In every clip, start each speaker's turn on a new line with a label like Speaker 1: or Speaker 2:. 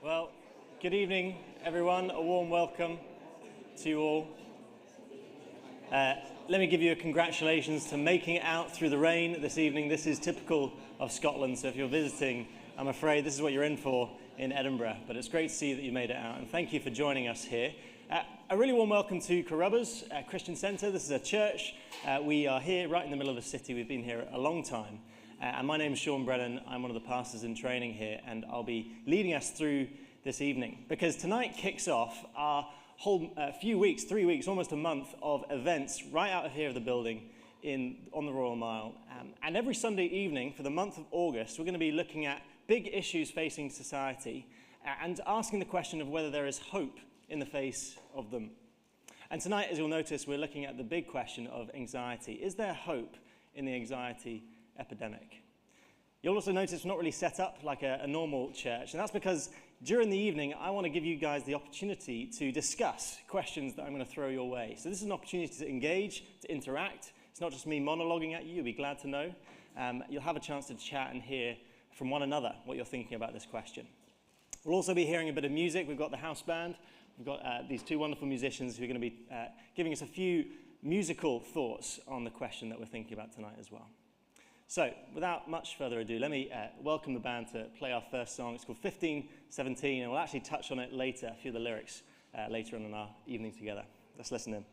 Speaker 1: Well, good evening, everyone. A warm welcome to you all. Let me give you a congratulations to making it out through the rain this evening. This is typical of Scotland, so if you're visiting, I'm afraid this is what you're in for in Edinburgh. But it's great to see that you made it out, and thank you for joining us here. A really warm welcome to Carrubbers Christian Centre. This is a church. We are here right in the middle of the city. We've been here a long time. And my name is Sean Brennan. I'm one of the pastors in training here, and I'll be leading us through this evening, because tonight kicks off our whole few weeks, 3 weeks, almost a month of events right out of here of the building on the Royal Mile. And every Sunday evening for the month of August, we're going to be looking at big issues facing society and asking the question of whether there is hope in the face of them. And tonight, as you'll notice, we're looking at the big question of anxiety. Is there hope in the anxiety epidemic? You'll also notice we're not really set up like a normal church, and that's because during the evening I want to give you guys the opportunity to discuss questions that I'm going to throw your way. So this is an opportunity to engage, to interact. It's not just me monologuing at you, you'll be glad to know. You'll have a chance to chat and hear from one another what you're thinking about this question. We'll also be hearing a bit of music. We've got the house band. We've got these two wonderful musicians who are going to be giving us a few musical thoughts on the question that we're thinking about tonight as well. So, without much further ado, let me welcome the band to play our first song. It's called 1517, and we'll actually touch on it later, a few of the lyrics later on in our evening together. Let's listen in.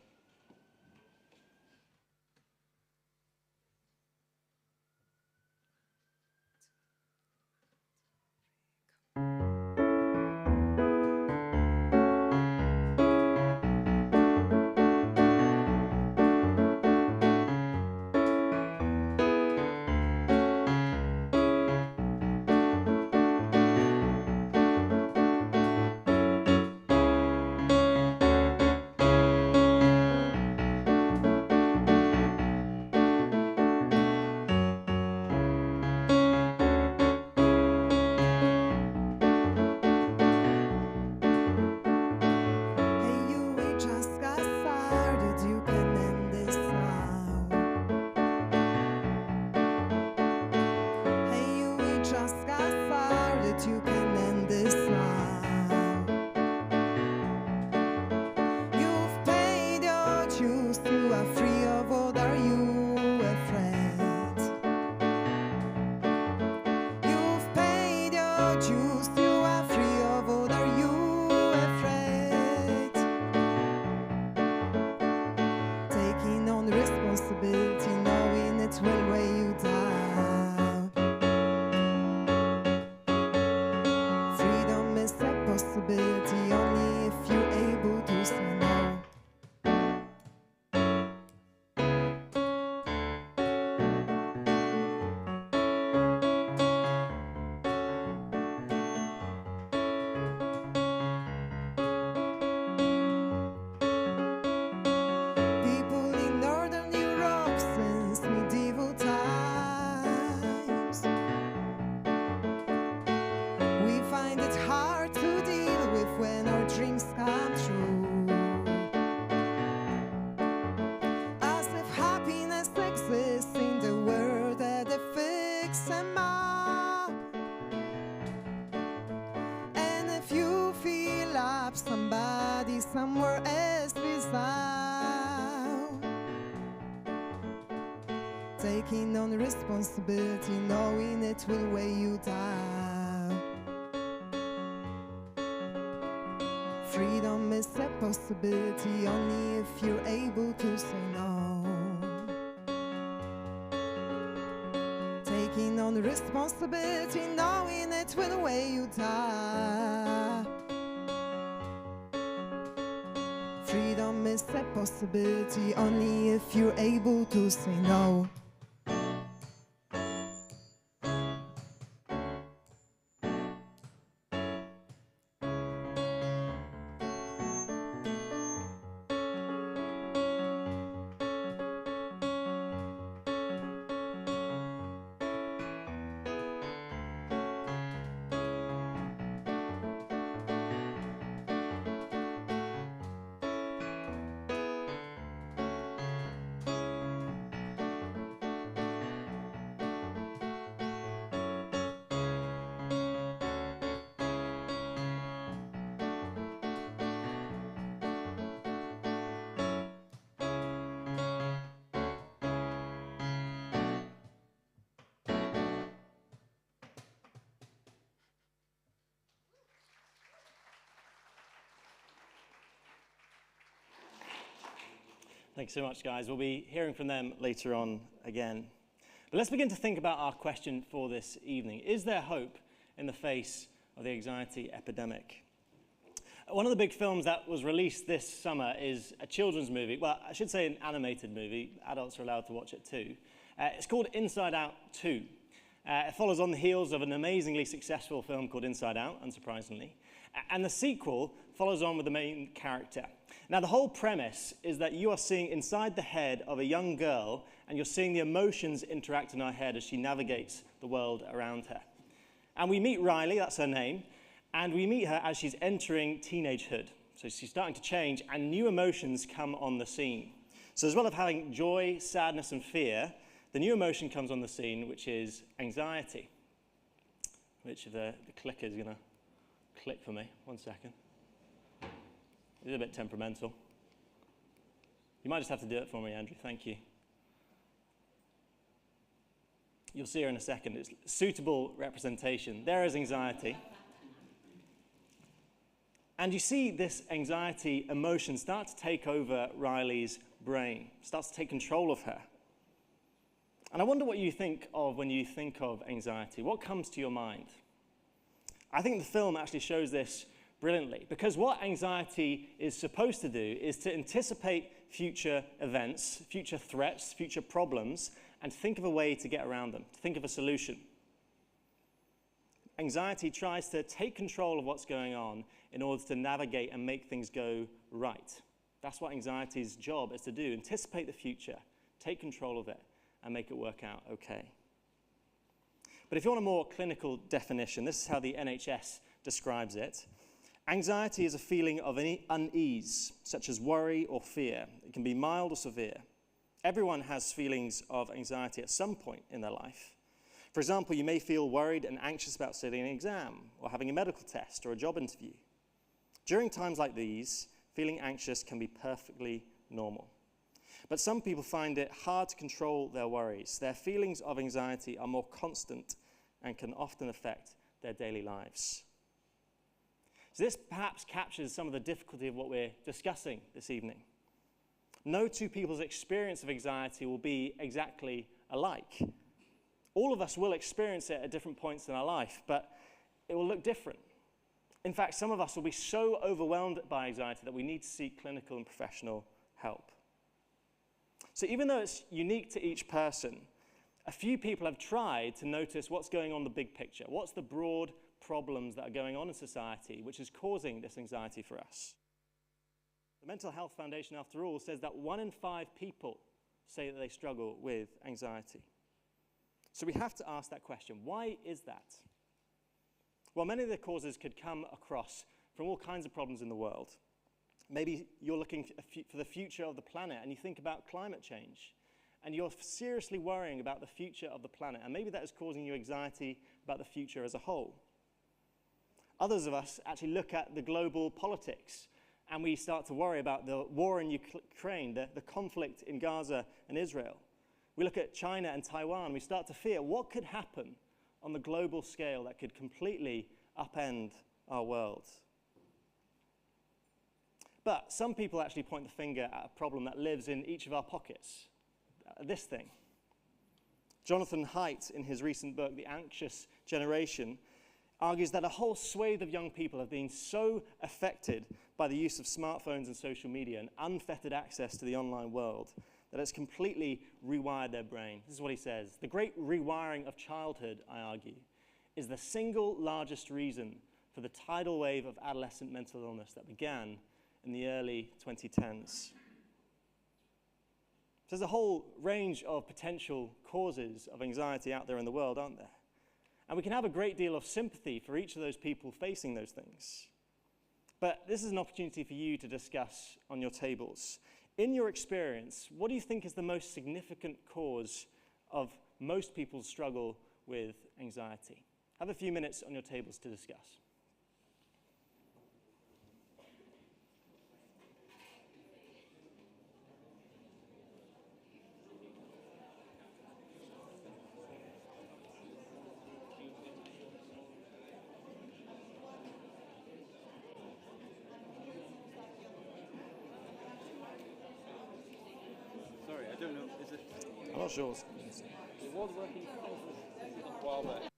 Speaker 2: Somewhere else is out, taking on the responsibility, knowing it will weigh you down. Freedom is a possibility only if you're able to say no. Taking on the responsibility, knowing it will weigh you down. Freedom is a possibility only if you're able to say no.
Speaker 1: Thanks so much, guys. We'll be hearing from them later on again. But let's begin to think about our question for this evening. Is there hope in the face of the anxiety epidemic? One of the big films that was released this summer is a children's movie. Well, I should say an animated movie. Adults are allowed to watch it too. It's called Inside Out 2. It follows on the heels of an amazingly successful film called Inside Out, unsurprisingly. And the sequel follows on with the main character. Now, the whole premise is that you are seeing inside the head of a young girl, and you're seeing the emotions interact in her head as she navigates the world around her. And we meet Riley, that's her name, and we meet her as she's entering teenagehood. So she's starting to change, and new emotions come on the scene. So as well as having joy, sadness, and fear, the new emotion comes on the scene, which is anxiety. Which the clicker is going to click for me. 1 second. It's a bit temperamental. You might just have to do it for me, Andrew. Thank you. You'll see her in a second. It's suitable representation. There is anxiety. And you see this anxiety emotion start to take over Riley's brain, starts to take control of her. And I wonder what you think of when you think of anxiety. What comes to your mind? I think the film actually shows this brilliantly, because what anxiety is supposed to do is to anticipate future events, future threats, future problems, and think of a way to get around them, to think of a solution. Anxiety tries to take control of what's going on in order to navigate and make things go right. That's what anxiety's job is to do, anticipate the future, take control of it, and make it work out okay. But if you want a more clinical definition, this is how the NHS describes it. Anxiety is a feeling of any unease, such as worry or fear. It can be mild or severe. Everyone has feelings of anxiety at some point in their life. For example, you may feel worried and anxious about sitting an exam or having a medical test or a job interview. During times like these, feeling anxious can be perfectly normal. But some people find it hard to control their worries. Their feelings of anxiety are more constant and can often affect their daily lives. So this perhaps captures some of the difficulty of what we're discussing this evening. No two people's experience of anxiety will be exactly alike. All of us will experience it at different points in our life, but it will look different. In fact, some of us will be so overwhelmed by anxiety that we need to seek clinical and professional help. So even though it's unique to each person, a few people have tried to notice what's going on in the big picture. What's the broad problems that are going on in society which is causing this anxiety for us? The Mental Health Foundation, after all, says that 1 in 5 people say that they struggle with anxiety. So we have to ask that question. Why is that? Well, many of the causes could come across from all kinds of problems in the world. Maybe you're looking for the future of the planet and you think about climate change and you're seriously worrying about the future of the planet, and maybe that is causing you anxiety about the future as a whole. Others of us actually look at the global politics and we start to worry about the war in Ukraine, the conflict in Gaza and Israel. We look at China and Taiwan, we start to fear what could happen on the global scale that could completely upend our world. But some people actually point the finger at a problem that lives in each of our pockets. This thing. Jonathan Haidt, in his recent book, The Anxious Generation, argues that a whole swathe of young people have been so affected by the use of smartphones and social media and unfettered access to the online world that it's completely rewired their brain. This is what he says. The great rewiring of childhood, I argue, is the single largest reason for the tidal wave of adolescent mental illness that began in the early 2010s. So there's a whole range of potential causes of anxiety out there in the world, aren't there? And we can have a great deal of sympathy for each of those people facing those things. But this is an opportunity for you to discuss on your tables. In your experience, what do you think is the most significant cause of most people's struggle with anxiety? Have a few minutes on your tables to discuss. short shorts.
Speaker 3: It was working a while back.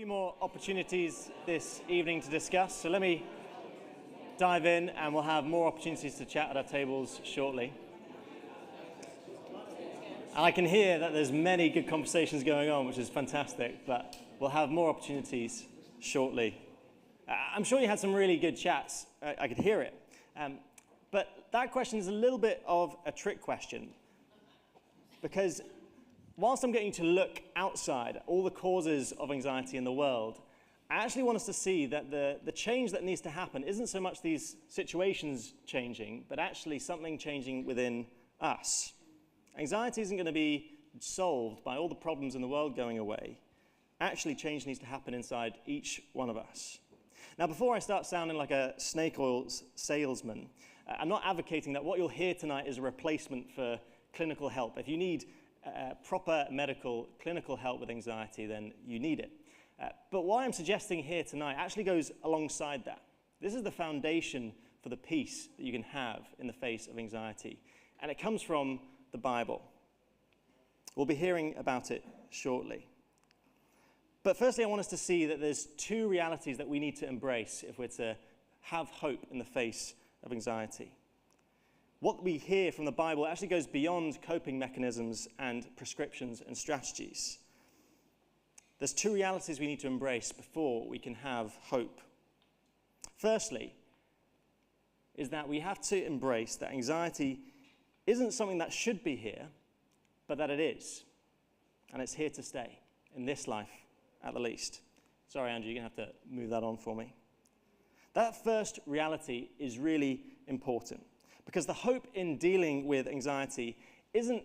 Speaker 1: few more opportunities this evening to discuss, so let me dive in and we'll have more opportunities to chat at our tables shortly. And I can hear that there's many good conversations going on, which is fantastic, but we'll have more opportunities shortly. I'm sure you had some really good chats. I could hear it. But that question is a little bit of a trick question, because whilst I'm getting to look outside at all the causes of anxiety in the world, I actually want us to see that the change that needs to happen isn't so much these situations changing, but actually something changing within us. Anxiety isn't going to be solved by all the problems in the world going away. Actually, change needs to happen inside each one of us. Now, before I start sounding like a snake oil salesman, I'm not advocating that what you'll hear tonight is a replacement for clinical help. If you need proper medical, clinical help with anxiety, then you need it. But what I'm suggesting here tonight actually goes alongside that. This is the foundation for the peace that you can have in the face of anxiety. And it comes from the Bible. We'll be hearing about it shortly. But firstly, I want us to see that there's two realities that we need to embrace if we're to have hope in the face of anxiety. What we hear from the Bible actually goes beyond coping mechanisms and prescriptions and strategies. There's two realities we need to embrace before we can have hope. Firstly, is that we have to embrace that anxiety isn't something that should be here, but that it is. And it's here to stay, in this life at the least. Sorry, Andrew, you're going to have to move that on for me. That first reality is really important, because the hope in dealing with anxiety isn't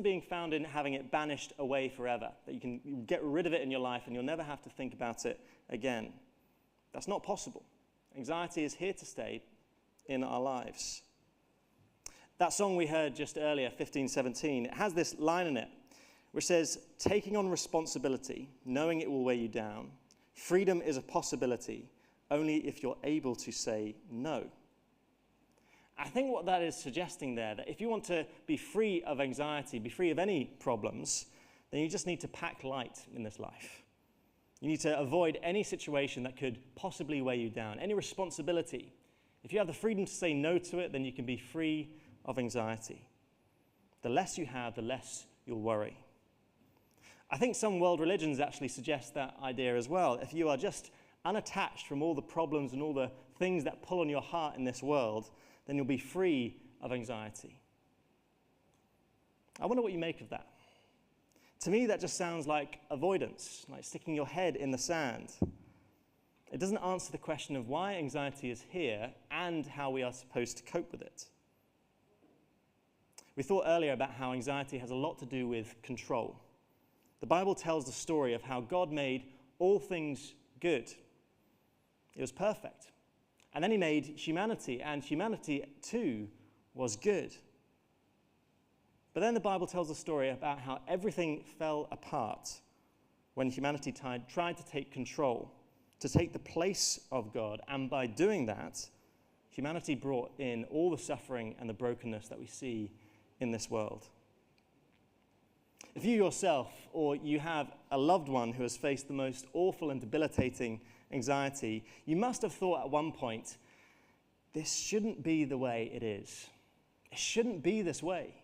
Speaker 1: being found in having it banished away forever, that you can get rid of it in your life and you'll never have to think about it again. That's not possible. Anxiety is here to stay in our lives. That song we heard just earlier, 1517, it has this line in it which says, taking on responsibility, knowing it will weigh you down, freedom is a possibility only if you're able to say no. I think what that is suggesting there, that if you want to be free of anxiety, be free of any problems, then you just need to pack light in this life. You need to avoid any situation that could possibly weigh you down, any responsibility. If you have the freedom to say no to it, then you can be free of anxiety. The less you have, the less you'll worry. I think some world religions actually suggest that idea as well. If you are just unattached from all the problems and all the things that pull on your heart in this world, then you'll be free of anxiety. I wonder what you make of that. To me, that just sounds like avoidance, like sticking your head in the sand. It doesn't answer the question of why anxiety is here and how we are supposed to cope with it. We thought earlier about how anxiety has a lot to do with control. The Bible tells the story of how God made all things good. It was perfect. And then he made humanity, and humanity too was good. But then the Bible tells a story about how everything fell apart when humanity tried to take control, to take the place of God. And by doing that, humanity brought in all the suffering and the brokenness that we see in this world. If you yourself or you have a loved one who has faced the most awful and debilitating anxiety, you must have thought at one point, this shouldn't be the way it is. It shouldn't be this way.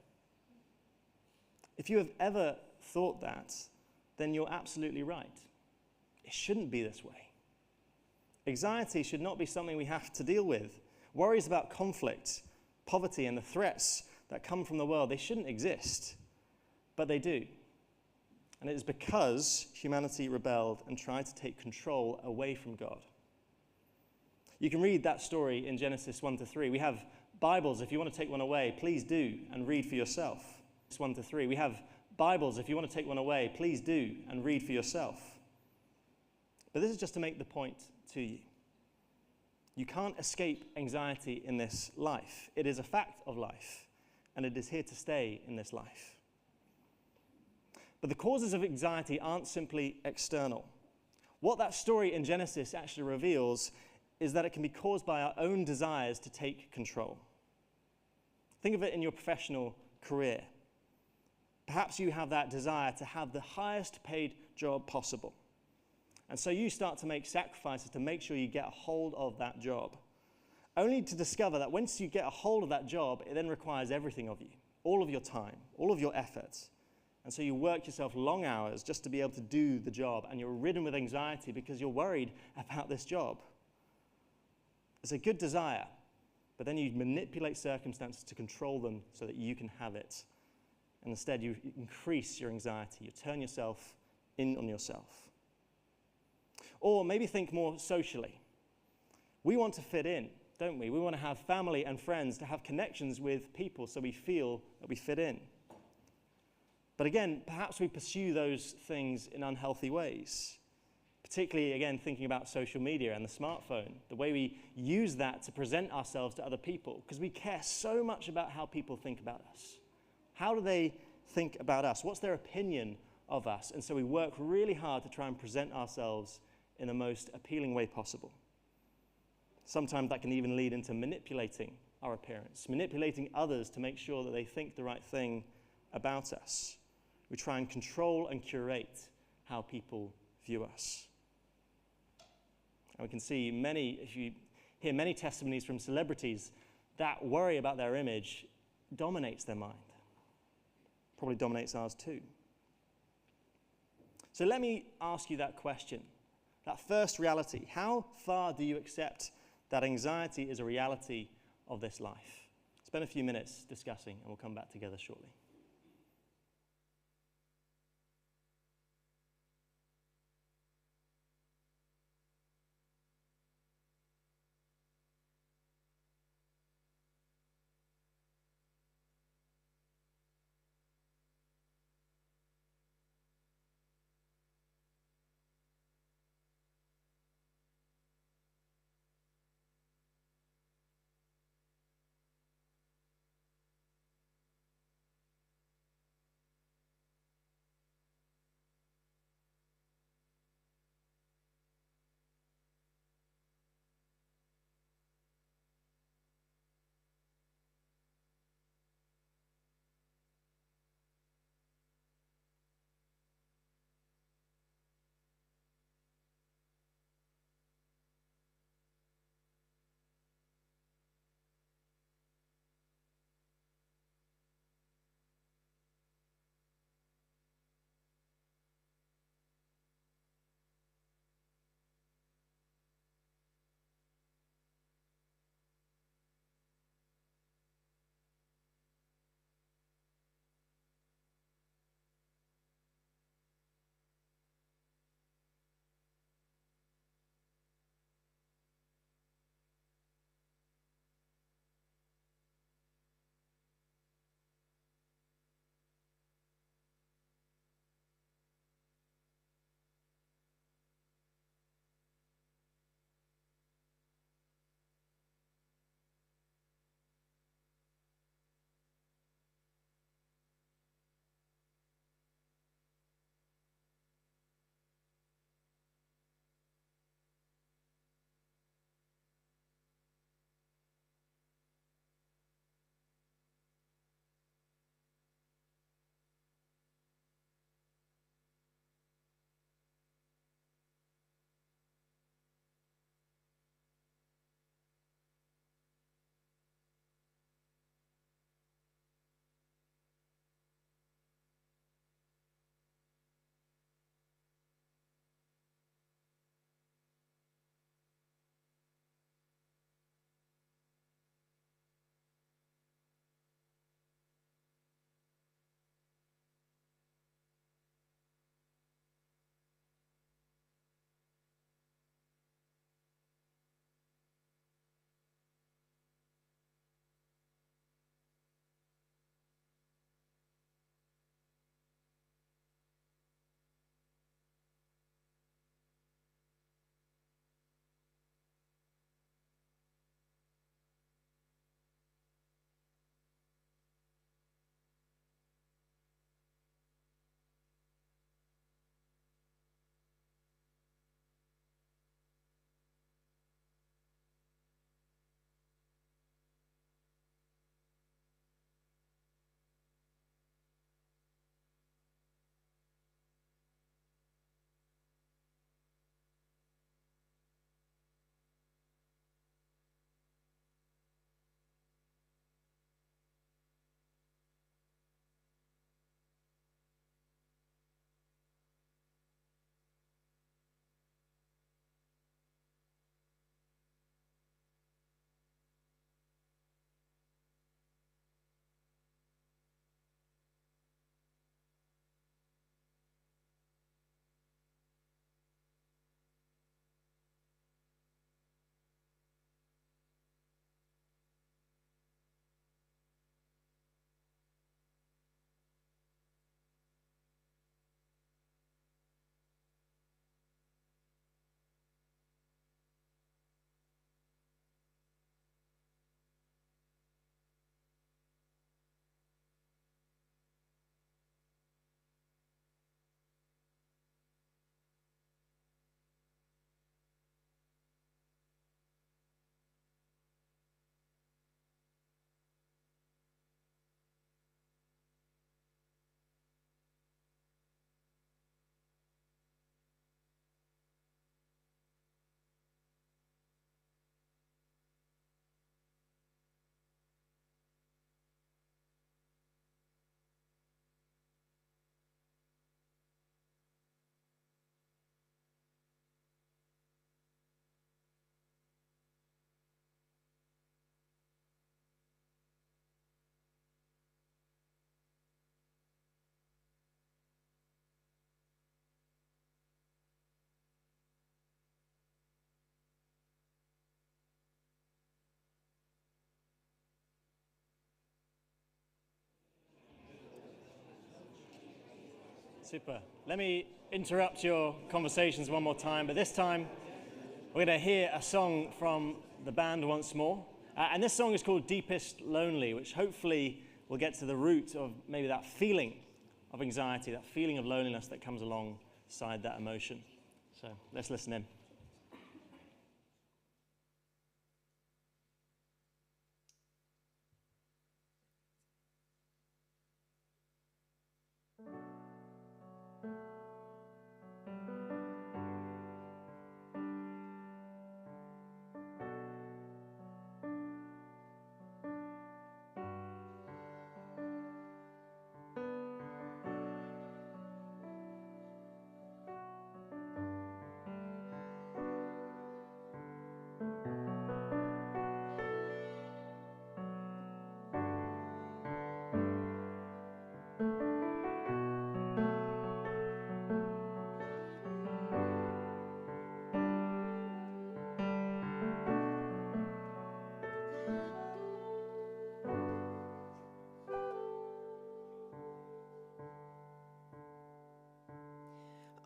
Speaker 1: If you have ever thought that, then you're absolutely right. It shouldn't be this way. Anxiety should not be something we have to deal with. Worries about conflict, poverty, and the threats that come from the world, they shouldn't exist, but they do. And it is because humanity rebelled and tried to take control away from God. You can read that story in Genesis 1-3. We have Bibles. If you want to take one away, please do and read for yourself. It's 1-3. We have Bibles. If you want to take one away, please do and read for yourself. But this is just to make the point to you. You can't escape anxiety in this life. It is a fact of life, and it is here to stay in this life. But the causes of anxiety aren't simply external. What that story in Genesis actually reveals is that it can be caused by our own desires to take control. Think of it in your professional career. Perhaps you have that desire to have the highest paid job possible. And so you start to make sacrifices to make sure you get a hold of that job, only to discover that once you get a hold of that job, it then requires everything of you, all of your time, all of your efforts. And so you work yourself long hours just to be able to do the job, and you're ridden with anxiety because you're worried about this job. It's a good desire, but then you manipulate circumstances to control them so that you can have it. And instead, you increase your anxiety. You turn yourself in on yourself. Or maybe think more socially. We want to fit in, don't we? We want to have family and friends, to have connections with people so we feel that we fit in. But again, perhaps we pursue those things in unhealthy ways. Particularly, again, thinking about social media and the smartphone, the way we use that to present ourselves to other people, because we care so much about how people think about us. How do they think about us? What's their opinion of us? And so we work really hard to try and present ourselves in the most appealing way possible. Sometimes that can even lead into manipulating our appearance, manipulating others to make sure that they think the right thing about us. We try and control and curate how people view us. And we can see if you hear many testimonies from celebrities, that worry about their image dominates their mind. Probably dominates ours too. So let me ask you that question. That first reality, how far do you accept that anxiety is a reality of this life? Spend a few minutes discussing, and we'll come back together shortly. Super. Let me interrupt your conversations one more time, but this time we're going to hear a song from the band once more. And this song is called Deepest Lonely, which hopefully will get to the root of maybe that feeling of anxiety, that feeling of loneliness that comes alongside that emotion. So let's listen in.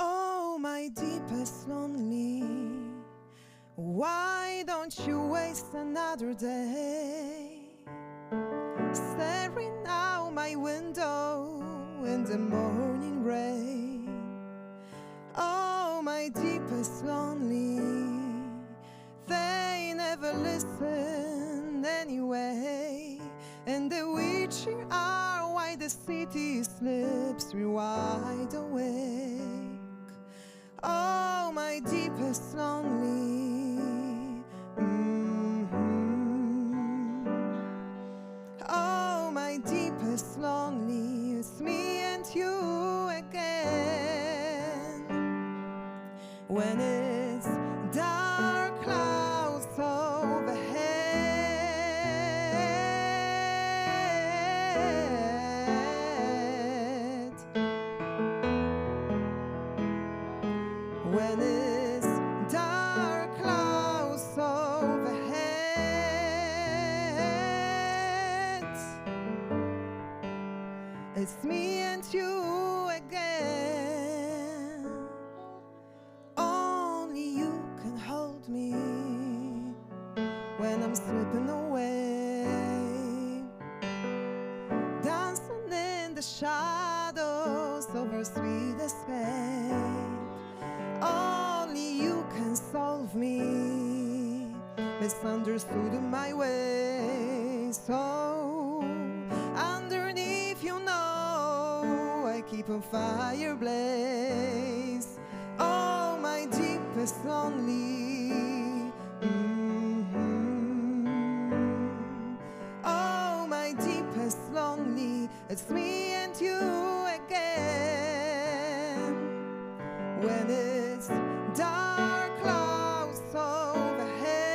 Speaker 2: Oh, my deepest lonely, why don't you waste another day staring out my window in the morning rain? Oh, my deepest lonely, they never listen anyway, and the witchy hour why the city slips wide awake. Oh, my deepest lonely, oh, my deepest lonely, it's me and you again. When it's dark clouds overhead, when it's dark clouds overhead, it's me and you again. Only you can hold me when I'm slipping away, dancing in the shadows of our sweet escape. Only you can solve me, misunderstood in my ways. So underneath, you know, I keep a fire blaze. Oh, my deepest lonely, oh, my deepest lonely, it's me and you again. When it's dark clouds overhead,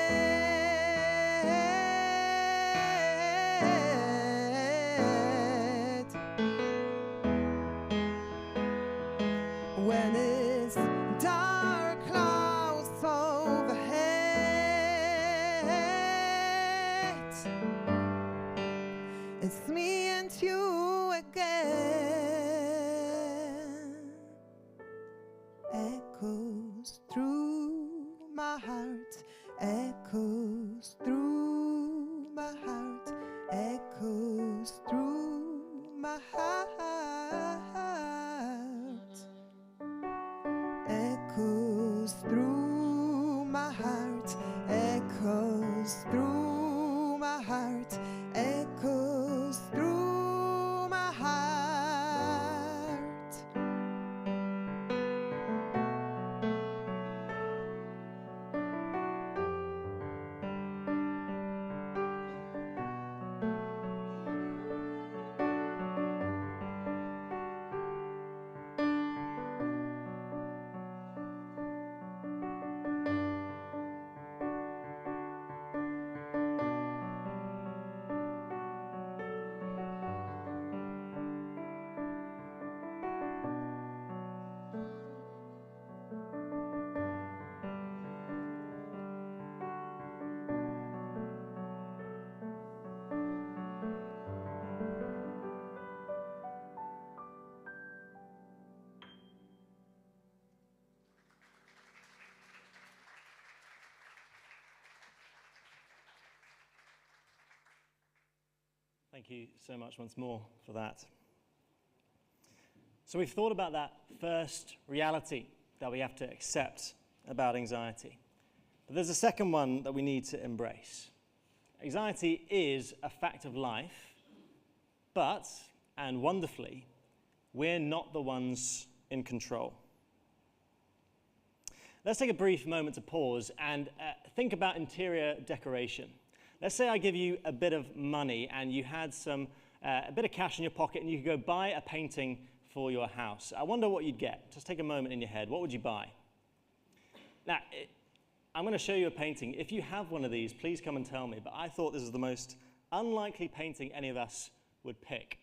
Speaker 2: when it's dark clouds overhead, it's me and you again. Echoes through my heart, echoes through my heart, echoes through my heart, echoes through my heart, echoes through my heart, echoes through my heart.
Speaker 1: Thank you so much once more for that. So we've thought about that first reality that we have to accept about anxiety. But there's a second one that we need to embrace. Anxiety is a fact of life, but, and wonderfully, we're not the ones in control. Let's take a brief moment to pause and think about interior decoration. Let's say I give you a bit of money and you had a bit of cash in your pocket and you could go buy a painting for your house. I wonder what you'd get. Just take a moment in your head. What would you buy? Now, I'm going to show you a painting. If you have one of these, please come and tell me. But I thought this is the most unlikely painting any of us would pick.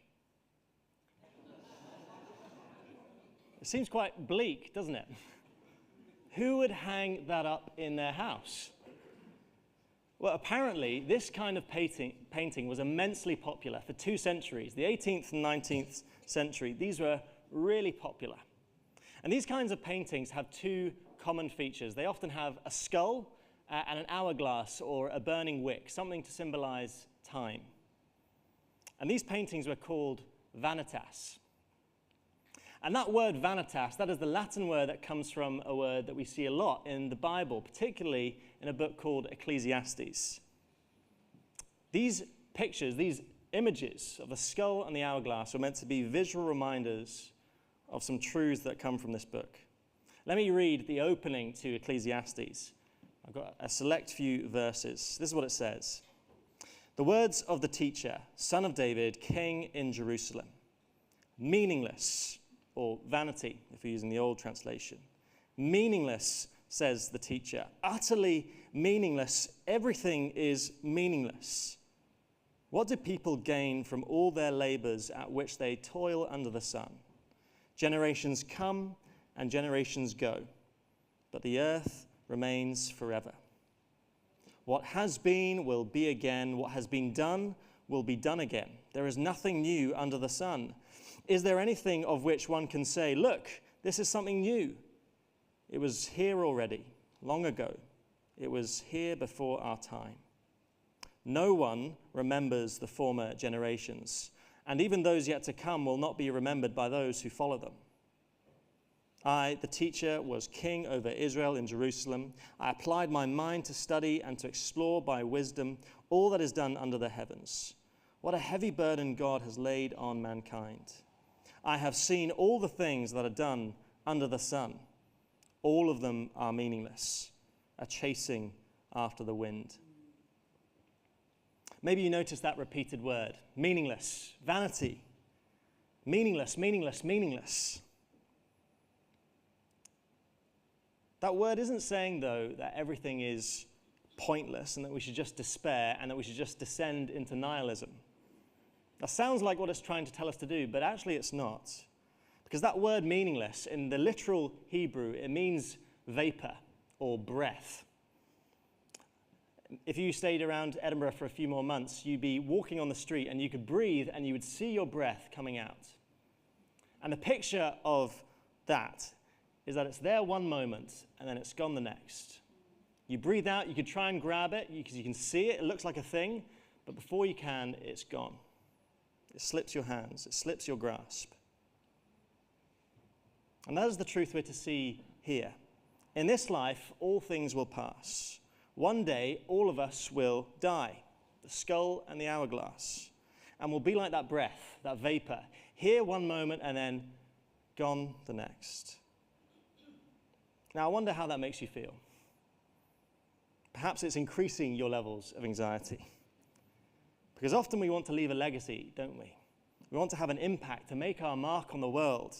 Speaker 1: It seems quite bleak, doesn't it? Who would hang that up in their house? Well, apparently, this kind of painting was immensely popular for 2 centuries. The 18th and 19th century, these were really popular. And these kinds of paintings have 2 common features. They often have a skull and an hourglass or a burning wick, something to symbolize time. And these paintings were called vanitas. And that word vanitas, that is the Latin word that comes from a word that we see a lot in the Bible, particularly in a book called Ecclesiastes. These pictures, these images of the skull and the hourglass were meant to be visual reminders of some truths that come from this book. Let me read the opening to Ecclesiastes. I've got a select few verses. This is what it says. The words of the teacher, son of David, king in Jerusalem. Meaningless, or vanity, if we're using the old translation. Meaningless, says the teacher. Utterly meaningless. Everything is meaningless. What do people gain from all their labors at which they toil under the sun? Generations come and generations go, but the earth remains forever. What has been will be again. What has been done will be done again. There is nothing new under the sun. Is there anything of which one can say, look, this is something new? It was here already, long ago. It was here before our time. No one remembers the former generations, and even those yet to come will not be remembered by those who follow them. I, the teacher, was king over Israel in Jerusalem. I applied my mind to study and to explore by wisdom all that is done under the heavens. What a heavy burden God has laid on mankind. I have seen all the things that are done under the sun. All of them are meaningless, a chasing after the wind. Maybe you noticed that repeated word, meaningless, vanity, meaningless, meaningless, meaningless. That word isn't saying, though, that everything is pointless and that we should just despair and that we should just descend into nihilism. That sounds like what it's trying to tell us to do, but actually it's not. Because that word meaningless, in the literal Hebrew, it means vapor or breath. If you stayed around Edinburgh for a few more months, you'd be walking on the street and you could breathe and you would see your breath coming out. And the picture of that is that it's there one moment and then it's gone the next. You breathe out, you could try and grab it because you can see it, it looks like a thing, but before you can, it's gone. It slips your hands, it slips your grasp. And that is the truth we're to see here. In this life, all things will pass. One day, all of us will die, the skull and the hourglass. And we'll be like that breath, that vapor, here one moment and then gone the next. Now, I wonder how that makes you feel. Perhaps it's increasing your levels of anxiety. Because often we want to leave a legacy, don't we? We want to have an impact, to make our mark on the world.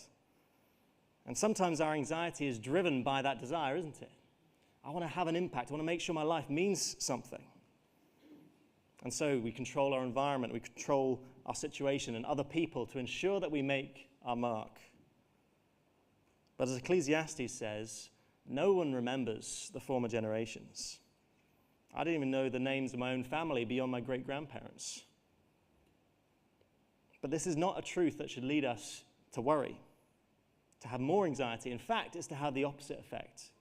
Speaker 1: And sometimes our anxiety is driven by that desire, isn't it? I want to have an impact. I want to make sure my life means something. And so we control our environment, we control our situation and other people to ensure that we make our mark. But as Ecclesiastes says, no one remembers the former generations. I didn't even know the names of my own family beyond my great-grandparents. But this is not a truth that should lead us to worry, to have more anxiety. In fact, it's to have the opposite effect,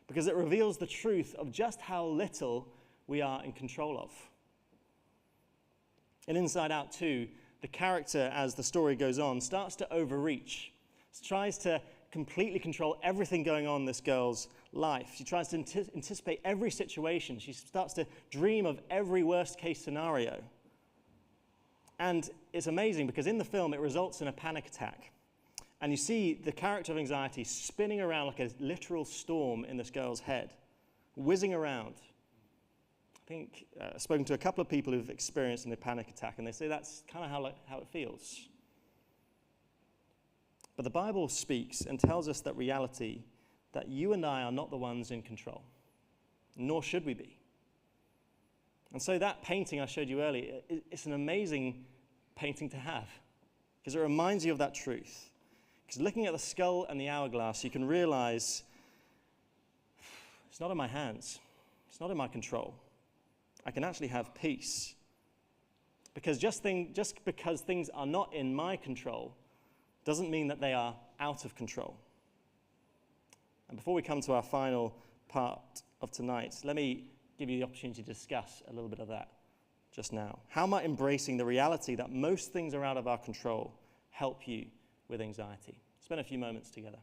Speaker 1: because it reveals the truth of just how little we are in control of. In Inside Out 2, the character, as the story goes on, starts to overreach, tries to completely control everything going on in this girl's life. She tries to anticipate every situation. She starts to dream of every worst-case scenario. And it's amazing because in the film, it results in a panic attack. And you see the character of anxiety spinning around like a literal storm in this girl's head, whizzing around. I think I've spoken to a couple of people who've experienced a panic attack, and they say that's kind of how it feels. But the Bible speaks and tells us that reality, that you and I are not the ones in control, nor should we be. And so that painting I showed you earlier, it's an amazing painting to have, because it reminds you of that truth. Because looking at the skull and the hourglass, you can realize it's not in my hands. It's not in my control. I can actually have peace. Because just because things are not in my control doesn't mean that they are out of control. And before we come to our final part of tonight, let me give you the opportunity to discuss a little bit of that just now. How might embracing the reality that most things are out of our control help you with anxiety? Spend a few moments together.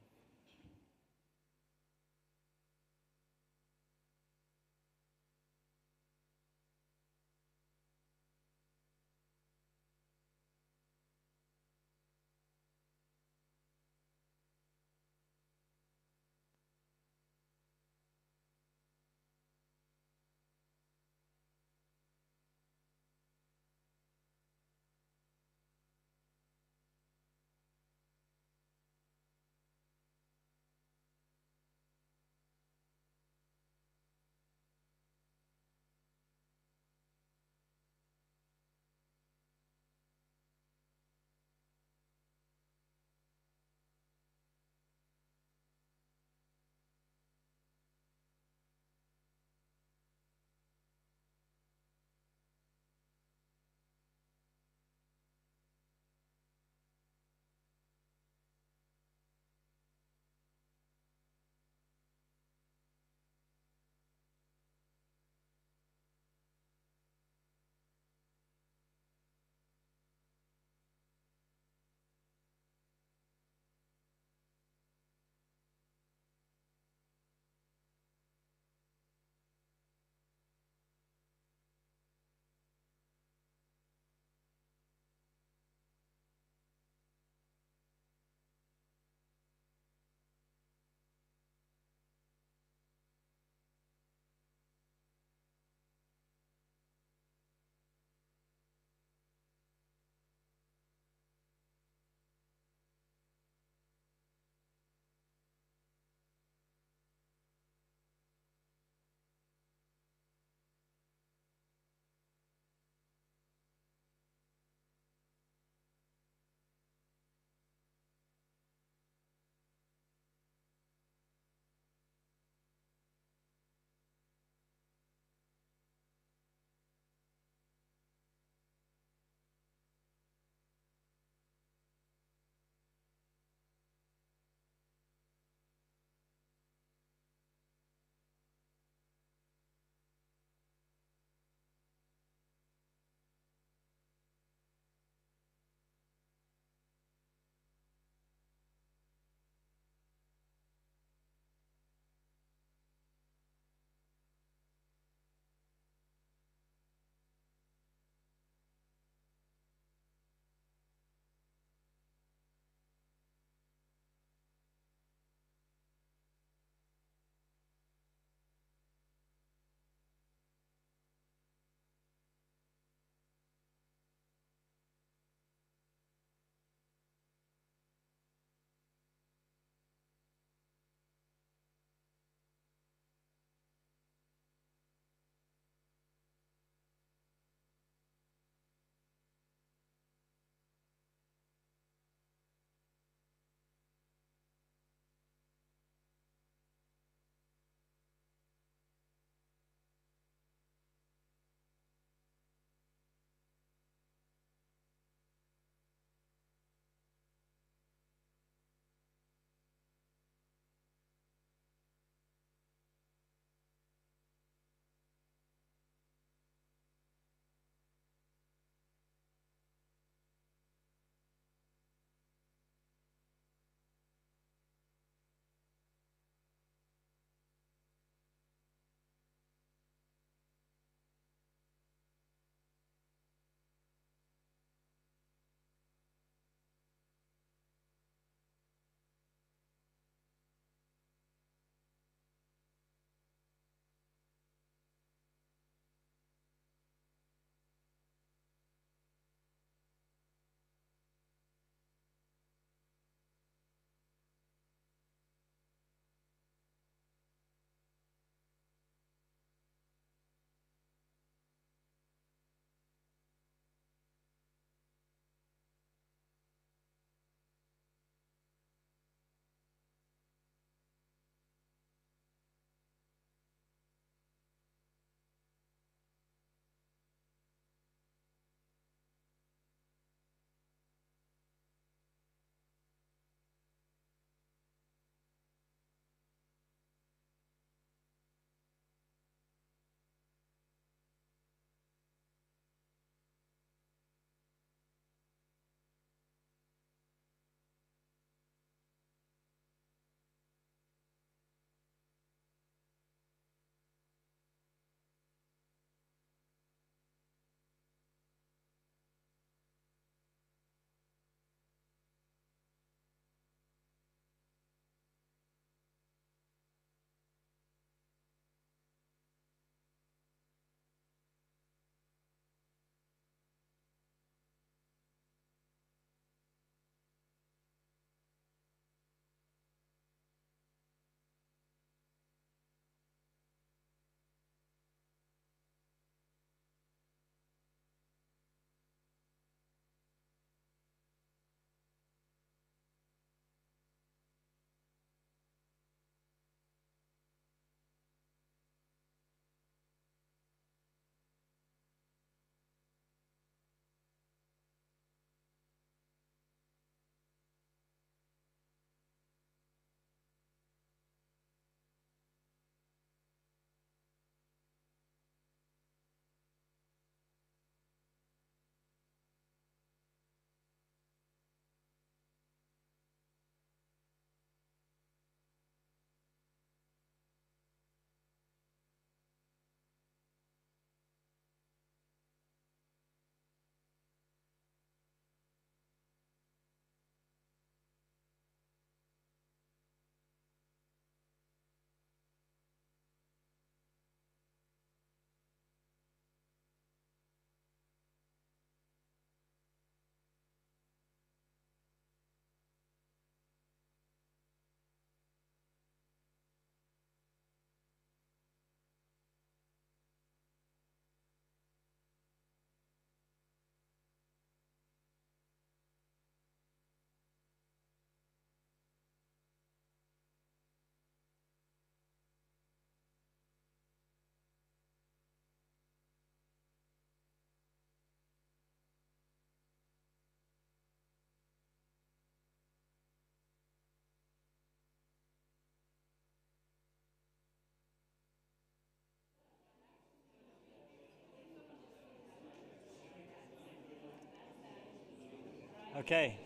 Speaker 1: Okay,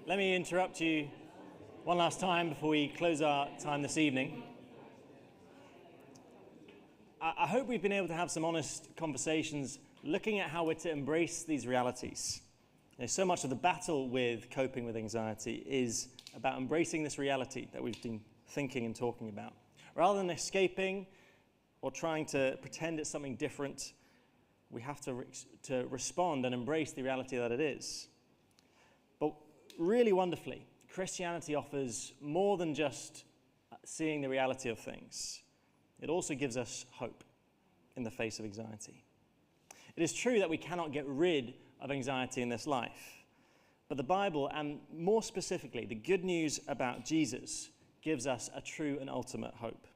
Speaker 1: let me interrupt you one last time before we close our time this evening. I hope we've been able to have some honest conversations looking at how we're to embrace these realities. So much of the battle with coping with anxiety is about embracing this reality that we've been thinking and talking about. Rather than escaping or trying to pretend it's something different, we have to respond and embrace the reality that it is. But really wonderfully, Christianity offers more than just seeing the reality of things. It also gives us hope in the face of anxiety. It is true that we cannot get rid of anxiety in this life, but the Bible, and more specifically, the good news about Jesus, gives us a true and ultimate hope.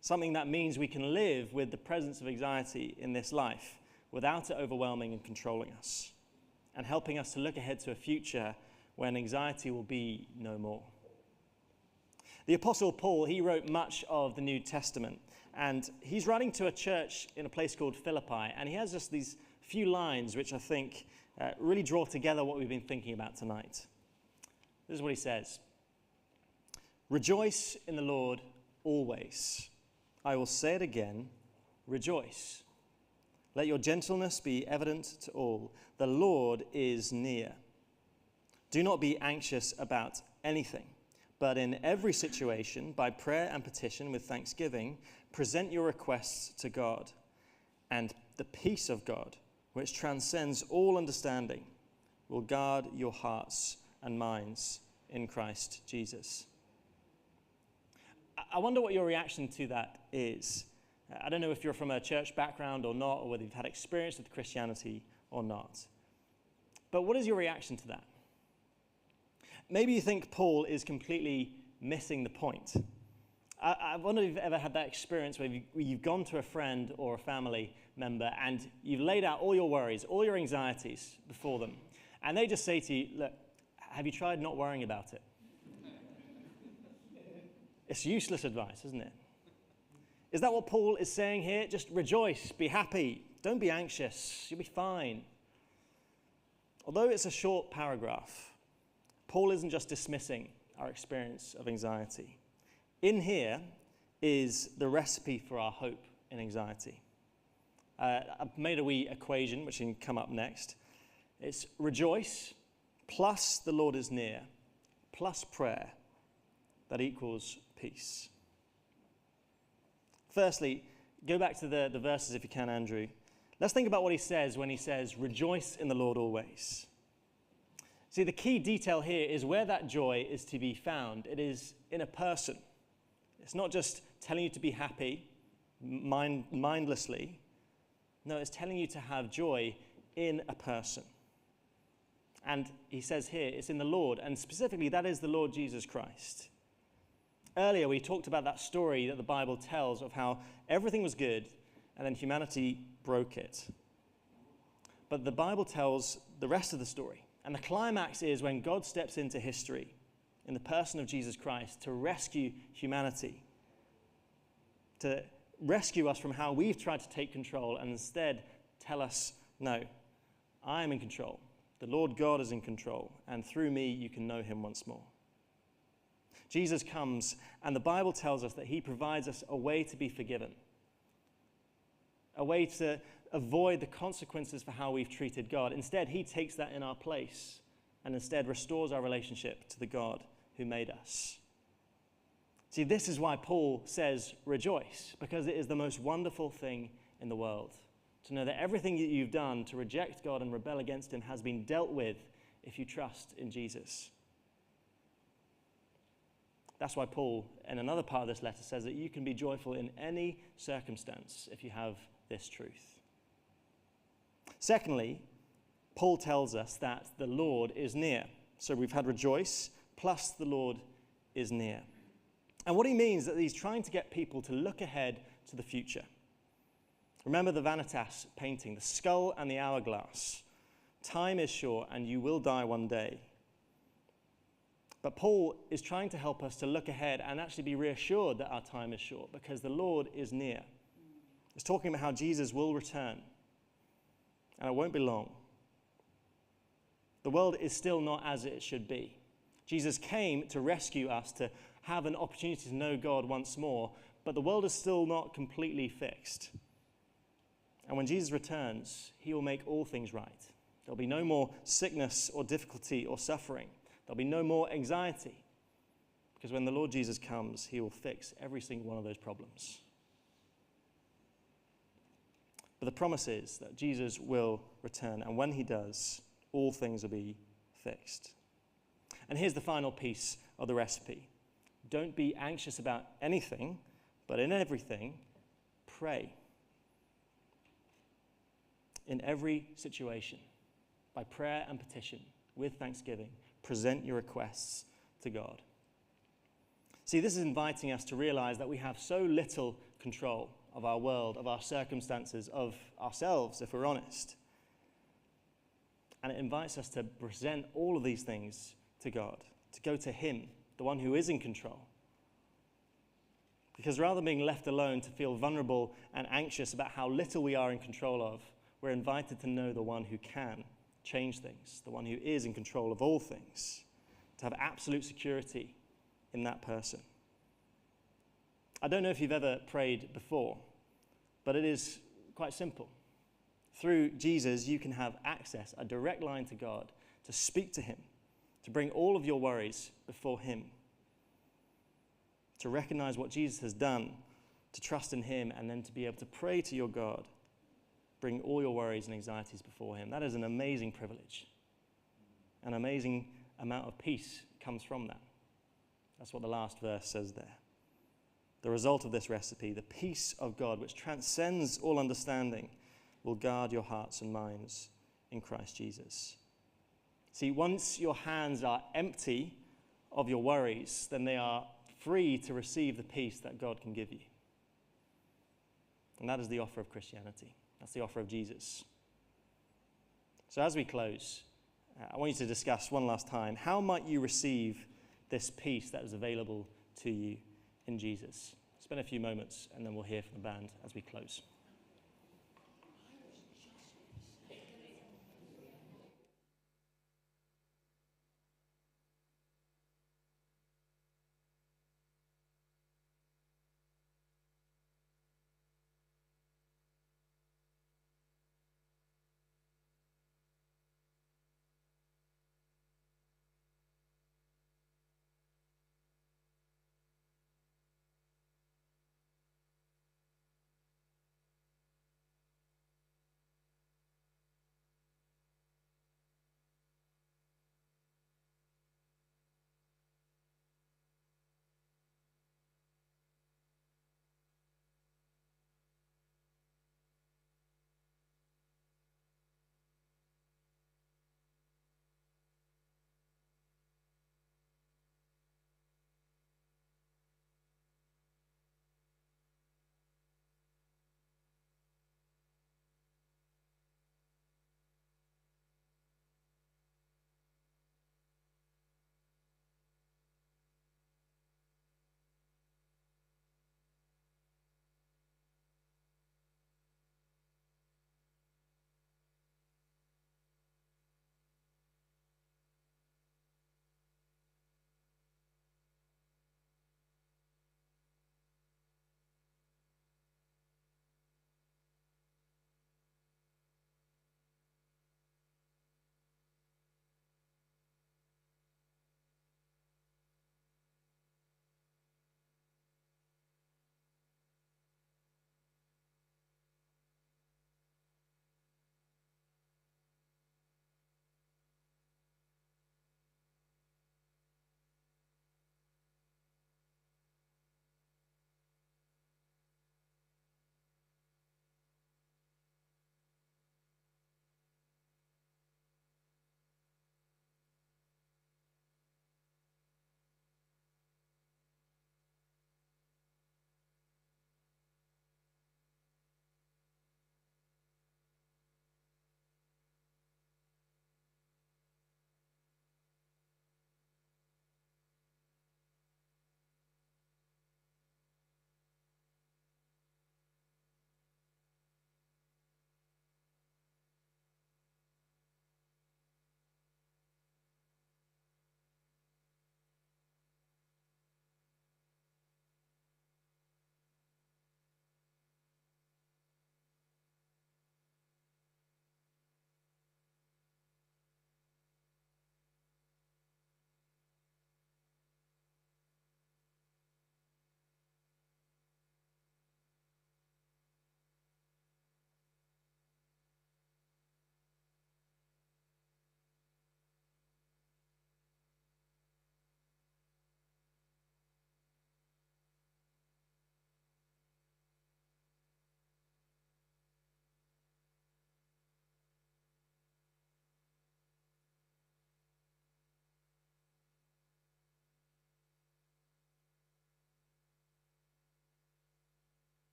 Speaker 1: Something that means we can live with the presence of anxiety in this life without it overwhelming and controlling us, and helping us to look ahead to a future when anxiety will be no more. The Apostle Paul, he wrote much of the New Testament, and he's writing to a church in a place called Philippi, and he has just these few lines which I think really draw together what we've been thinking about tonight. This is what he says. Rejoice in the Lord always. I will say it again, rejoice. Let your gentleness be evident to all. The Lord is near. Do not be anxious about anything, but in every situation, by prayer and petition with thanksgiving, present your requests to God, and the peace of God, which transcends all understanding, will guard your hearts and minds in Christ Jesus. I wonder what your reaction to that is. I don't know if you're from a church background or not, or whether you've had experience with Christianity or not. But what is your reaction to that? Maybe you think Paul is completely missing the point. I wonder if you've ever had that experience where you've gone to a friend or a family member and you've laid out all your worries, all your anxieties before them. And they just say to you, look, have you tried not worrying about it? It's useless advice, isn't it? Is that what Paul is saying here? Just rejoice, be happy, don't be anxious, you'll be fine. Although it's a short paragraph, Paul isn't just dismissing our experience of anxiety. In here is the recipe for our hope in anxiety. I've made a wee equation, which can come up next. It's rejoice plus the Lord is near plus prayer that equals peace. Firstly, go back to the verses if you can, Andrew. Let's think about what he says when he says, rejoice in the Lord always. See, the key detail here is where that joy is to be found. It is in a person. It's not just telling you to be happy mindlessly. No, it's telling you to have joy in a person. And he says here, it's in the Lord, and specifically that is the Lord Jesus Christ. Earlier we talked about that story that the Bible tells of how everything was good and then humanity broke it. But the Bible tells the rest of the story. And the climax is when God steps into history in the person of Jesus Christ to rescue humanity, to rescue us from how we've tried to take control and instead tell us, no, I am in control. The Lord God is in control, and through me you can know him once more. Jesus comes, and the Bible tells us that he provides us a way to be forgiven, a way to avoid the consequences for how we've treated God. Instead, he takes that in our place and instead restores our relationship to the God who made us. See, this is why Paul says rejoice, because it is the most wonderful thing in the world to know that everything that you've done to reject God and rebel against him has been dealt with if you trust in Jesus. That's why Paul, in another part of this letter, says that you can be joyful in any circumstance if you have this truth. Secondly, Paul tells us that the Lord is near. So we've had rejoice, plus the Lord is near. And what he means is that he's trying to get people to look ahead to the future. Remember the Vanitas painting, the skull and the hourglass. Time is short and you will die one day. But Paul is trying to help us to look ahead and actually be reassured that our time is short because the Lord is near. He's talking about how Jesus will return and it won't be long. The world is still not as it should be. Jesus came to rescue us, to have an opportunity to know God once more, but the world is still not completely fixed. And when Jesus returns, he will make all things right. There'll be no more sickness or difficulty or suffering. There'll be no more anxiety. Because when the Lord Jesus comes, he will fix every single one of those problems. But the promise is that Jesus will return, and when he does, all things will be fixed. And here's the final piece of the recipe. Don't be anxious about anything, but in everything, pray. In every situation, by prayer and petition, with thanksgiving, present your requests to God. See, this is inviting us to realize that we have so little control of our world, of our circumstances, of ourselves, if we're honest. And it invites us to present all of these things to God, to go to him, the one who is in control. Because rather than being left alone to feel vulnerable and anxious about how little we are in control of, we're invited to know the one who can change things, the one who is in control of all things, to have absolute security in that person. I don't know if you've ever prayed before, but it is quite simple. Through Jesus, you can have access, a direct line to God, to speak to him, to bring all of your worries before him, to recognize what Jesus has done, to trust in him, and then to be able to pray to your God, bring all your worries and anxieties before him. That is an amazing privilege. An amazing amount of peace comes from that. That's what the last verse says there. The result of this recipe, the peace of God, which transcends all understanding, will guard your hearts and minds in Christ Jesus. See, once your hands are empty of your worries, then they are free to receive the peace that God can give you. And that is the offer of Christianity. That's the offer of Jesus. So as we close, I want you to discuss one last time, how might you receive this peace that is available to you in Jesus? Spend a few moments and then we'll hear from the band as we close.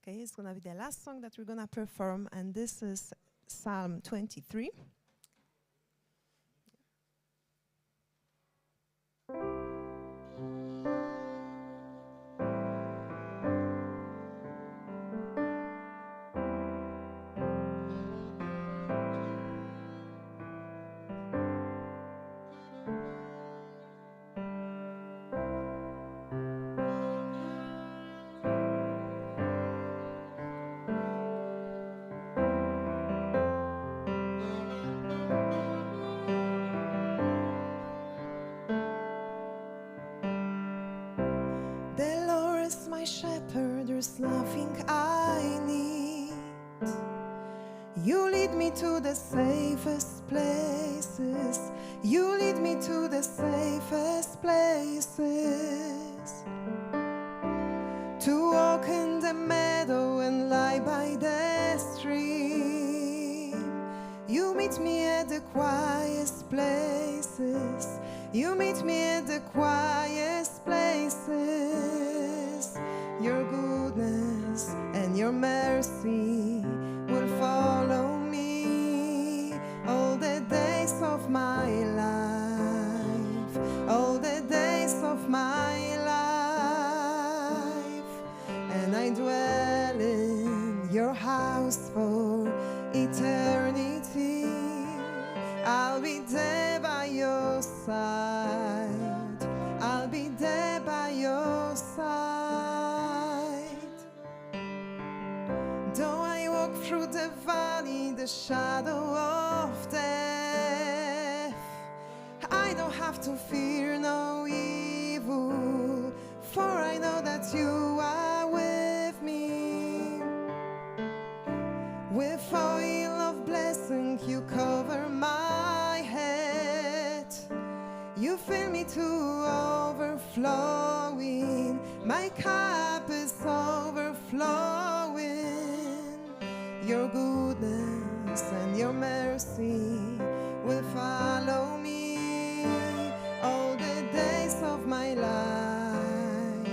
Speaker 2: Okay, it's gonna be the last song that we're gonna perform, and this is Psalm 23. The Lord is my shepherd, there's nothing I need. You lead me to the safest places. You lead me to the safest places. To walk in the meadow and lie by the stream. You meet me at the quietest places. You meet me at the quietest places. Your goodness and your mercy will follow me all the days of my life, all the days of my life. And I dwell in your house for eternity. I'll be there by your side. I'll be there by your side. Though I walk through the valley, the shadow of death, I don't have to fear no evil, for I know that you are with me. With oil of blessing you cover my head. You fill me to overflowing. My cup is overflowing. Your goodness and your mercy will follow me all the days of my life,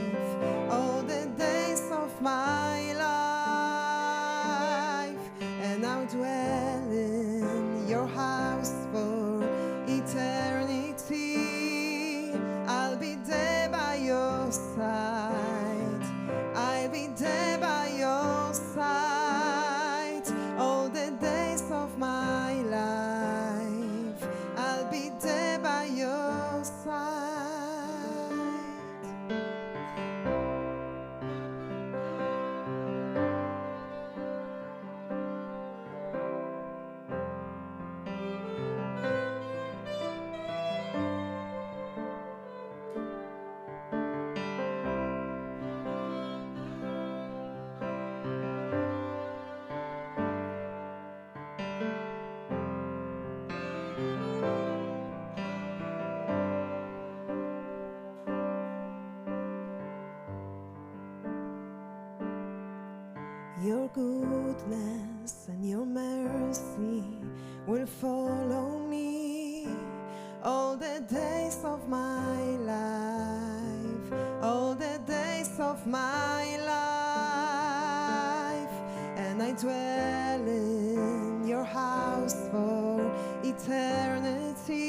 Speaker 2: all the days of my life. And I'll dwell in your house for eternity. I'll be there by your side. I'll be there by your side all the days of my life. I'll be there by your side. Your goodness and your mercy will follow me all the days of my life, all the days of my life. And I dwell in your house for eternity.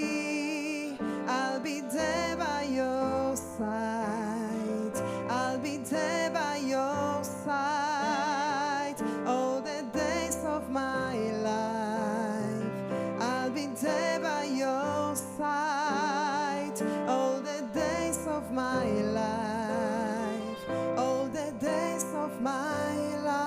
Speaker 2: I'll be there by your side. I'll be there by your side all the days of my life. I'll be there by your side all the days of my life, all the days of my life.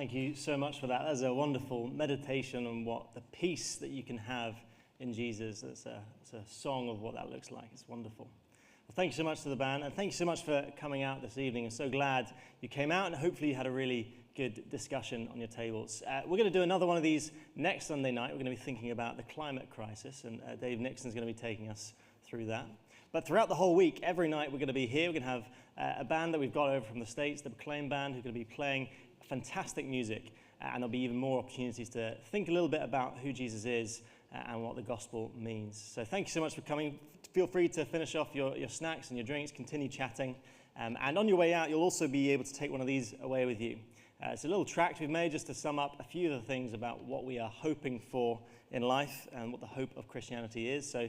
Speaker 1: thank you so much for that. That's a wonderful meditation on what the peace that you can have in Jesus. It's a song of what that looks like. It's wonderful. Well, thank you so much to the band, and thank you so much for coming out this evening. I'm so glad you came out, and hopefully you had a really good discussion on your tables. We're going to do another one of these next Sunday night. We're going to be thinking about the climate crisis, and Dave Nixon's going to be taking us through that. But throughout the whole week, every night we're going to be here. We're going to have a band that we've got over from the States, the Proclaim Band, who are going to be playing fantastic music, and there'll be even more opportunities to think a little bit about who Jesus is and what the gospel means. So thank you so much for coming. Feel free to finish off your snacks and your drinks, continue chatting, and on your way out, you'll also be able to take one of these away with you. It's a little tract we've made just to sum up a few of the things about what we are hoping for in life and what the hope of Christianity is. So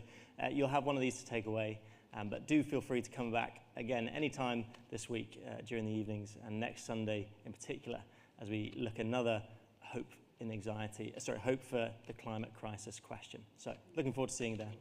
Speaker 1: you'll have one of these to take away, but do feel free to come back again anytime this week during the evenings and next Sunday in particular as we look at another hope for the climate crisis question. So looking forward to seeing you there.